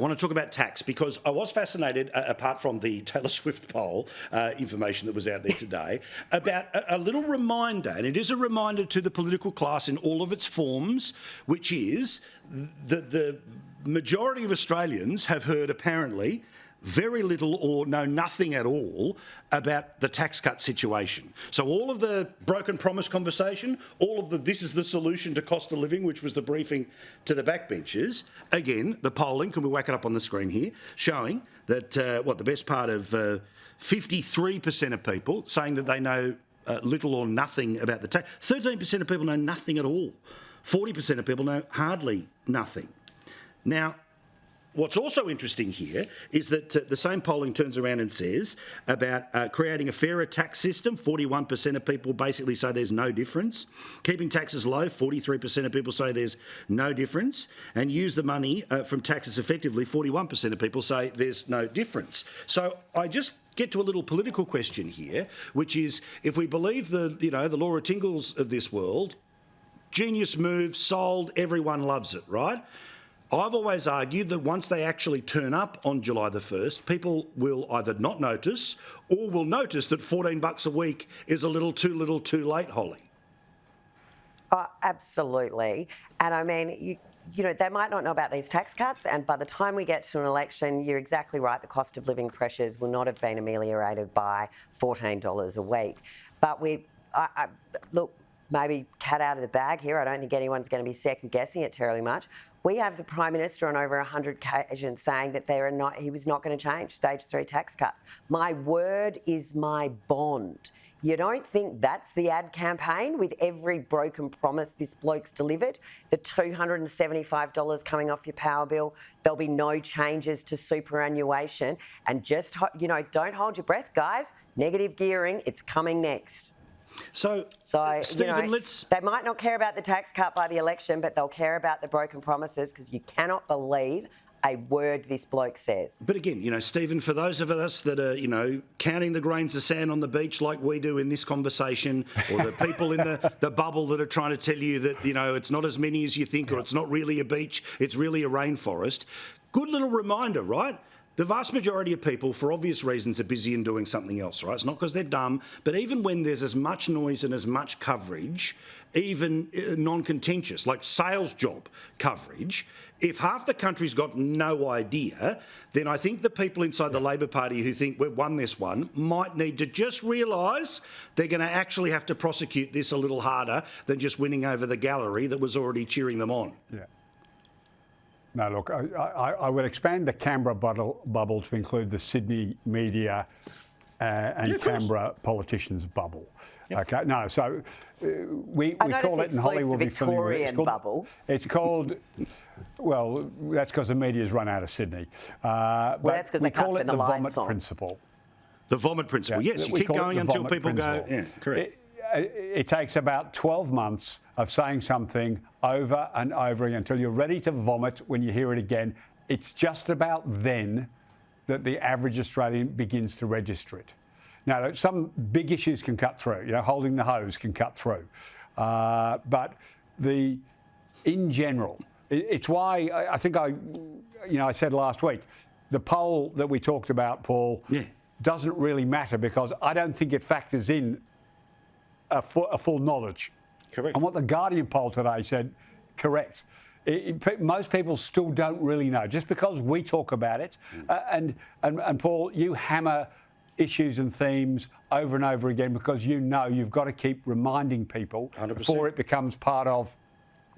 I want to talk about tax because I was fascinated, apart from the Taylor Swift poll information that was out there today, about a little reminder, and it is a reminder to the political class in all of its forms, which is that the majority of Australians have heard, apparently, very little or know nothing at all about the tax cut situation. So all of the broken promise conversation, all of the this is the solution to cost of living, which was the briefing to the backbenchers, again, the polling, can we whack it up on the screen here, showing that, the best part of 53% of people saying that they know little or nothing about the tax. 13% of people know nothing at all. 40% of people know hardly nothing. Now, what's also interesting here is that the same polling turns around and says about creating a fairer tax system. 41% of people basically say there's no difference. Keeping taxes low, 43% of people say there's no difference. And use the money from taxes effectively, 41% of people say there's no difference. So I just get to a little political question here, which is if we believe the Laura Tingles of this world, genius move, sold, everyone loves it, right? I've always argued that once they actually turn up on July the 1st, people will either not notice or will notice that $14 a week is a little too late, Hollie. Oh, absolutely. And I mean, they might not know about these tax cuts, and by the time we get to an election, you're exactly right, the cost of living pressures will not have been ameliorated by $14 a week. But look, maybe cat out of the bag here. I don't think anyone's going to be second guessing it terribly much. We have the Prime Minister on over 100 occasions saying that he was not going to change stage 3 tax cuts. My word is my bond. You don't think that's the ad campaign with every broken promise this bloke's delivered? The $275 coming off your power bill, there'll be no changes to superannuation. And just, don't hold your breath, guys. Negative gearing, it's coming next. So Stephen, they might not care about the tax cut by the election, but they'll care about the broken promises because you cannot believe a word this bloke says. But again, Stephen, for those of us that are, counting the grains of sand on the beach like we do in this conversation, or the people in the bubble that are trying to tell you that, it's not as many as you think, or it's not really a beach, it's really a rainforest. Good little reminder, right? The vast majority of people, for obvious reasons, are busy and doing something else, right? It's not because they're dumb, but even when there's as much noise and as much coverage, even non-contentious, like sales job coverage, if half the country's got no idea, then I think the people inside the Labor Party who think we've won this one might need to just realise they're going to actually have to prosecute this a little harder than just winning over the gallery that was already cheering them on. Yeah. No, look, I would expand the Canberra bubble to include the Sydney media and Canberra politicians bubble. Yep. Okay, no, so we call it, and Hollie will be familiar with it. Bubble. It's called, well, that's because the media's run out of Sydney. But that's because we call it the vomit on. Principle. The vomit principle, yes. You keep going until people go, yeah, correct. It takes about 12 months of saying something over and over again until you're ready to vomit when you hear it again. It's just about then that the average Australian begins to register it. Now, some big issues can cut through. Holding the hose can cut through. But in general, it's why I think I said last week, the poll that we talked about, Paul, doesn't really matter because I don't think it factors in a full knowledge. Correct. And what the Guardian poll today said, correct. Most people still don't really know. Just because we talk about it, and Paul, you hammer issues and themes over and over again because you've got to keep reminding people 100%. Before it becomes part of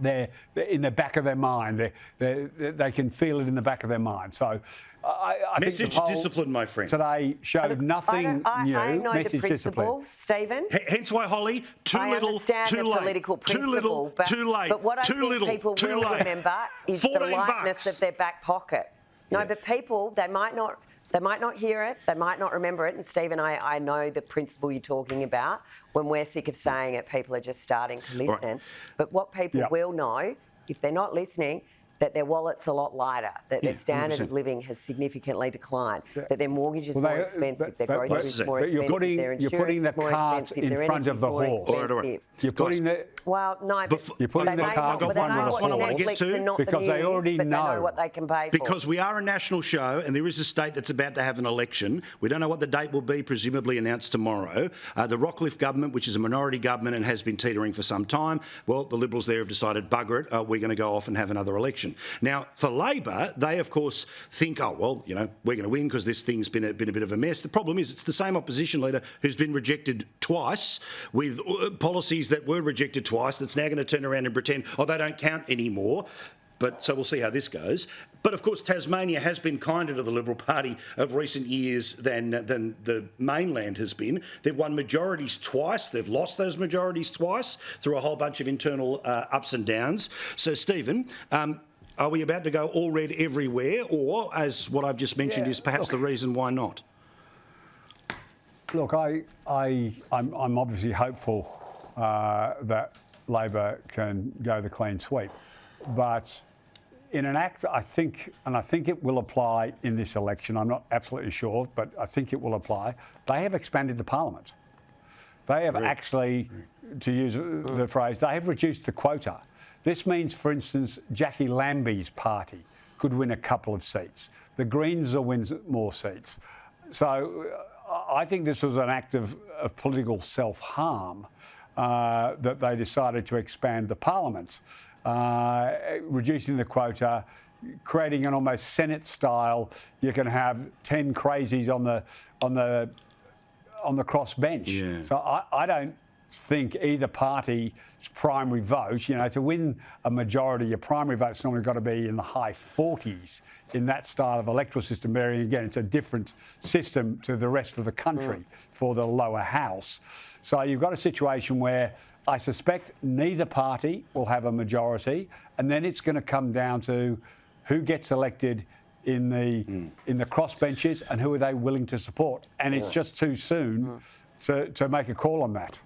in the back of their mind. They can feel it in the back of their mind. So I message think discipline, my friend. Today showed nothing new. I know message the principle, discipline. Stephen. Hence why, Hollie, too I little, understand too the late. political principle, too little, too late. But what I too think little, people too will late. remember is the lightness of their back pocket. No, but people, they might not hear it, they might not remember it. And Stephen, I know the principle you're talking about. When we're sick of saying it, people are just starting to listen. Right. But what people will know, if they're not listening, that their wallet's a lot lighter, that their standard 100%. of living has significantly declined, that their mortgage is more expensive, their groceries is more but you're expensive, putting- their you're putting insurance the is more cart expensive, in their front of energy's the more horse. All right. expensive. You're putting the... Well, no, but You're putting they the may cart not, in but they front may of the watch horse. I wanna get Netflix to, and not because the they news, already but they know know. what they can pay for. Because we are a national show and there is a state that's about to have an election. We don't know what the date will be, presumably announced tomorrow. The Rockcliffe government, which is a minority government and has been teetering for some time, well, the Liberals there have decided, bugger it, we're going to go off and have another election. Now, for Labor, they, of course, think, oh, well, you know, we're going to win because this thing's been a bit of a mess. The problem is it's the same opposition leader who's been rejected twice with policies that were rejected twice that's now going to turn around and pretend, oh, they don't count anymore. But so we'll see how this goes. But of course, Tasmania has been kinder to the Liberal Party of recent years than the mainland has been. They've won majorities twice. They've lost those majorities twice through a whole bunch of internal ups and downs. So, Stephen, are we about to go all red everywhere, or, as what I've just mentioned, is perhaps the reason why not? Look, I'm obviously hopeful that Labor can go the clean sweep, but in an act, I think it will apply in this election. I'm not absolutely sure, but I think it will apply. They have expanded the parliament. They have actually, to use the phrase, they have reduced the quota. This means, for instance, Jackie Lambie's party could win a couple of seats. The Greens will win more seats. So I think this was an act of political self-harm that they decided to expand the parliament. Reducing the quota, creating an almost Senate style. You can have 10 crazies on the cross bench. Yeah. So I don't think either party's primary vote, you know, to win a majority, your primary vote's normally got to be in the high 40s in that style of electoral system. Bearing again, it's a different system to the rest of the country for the lower house. So you've got a situation where I suspect neither party will have a majority, and then it's going to come down to who gets elected in the crossbenches and who are they willing to support. And it's just too soon to make a call on that.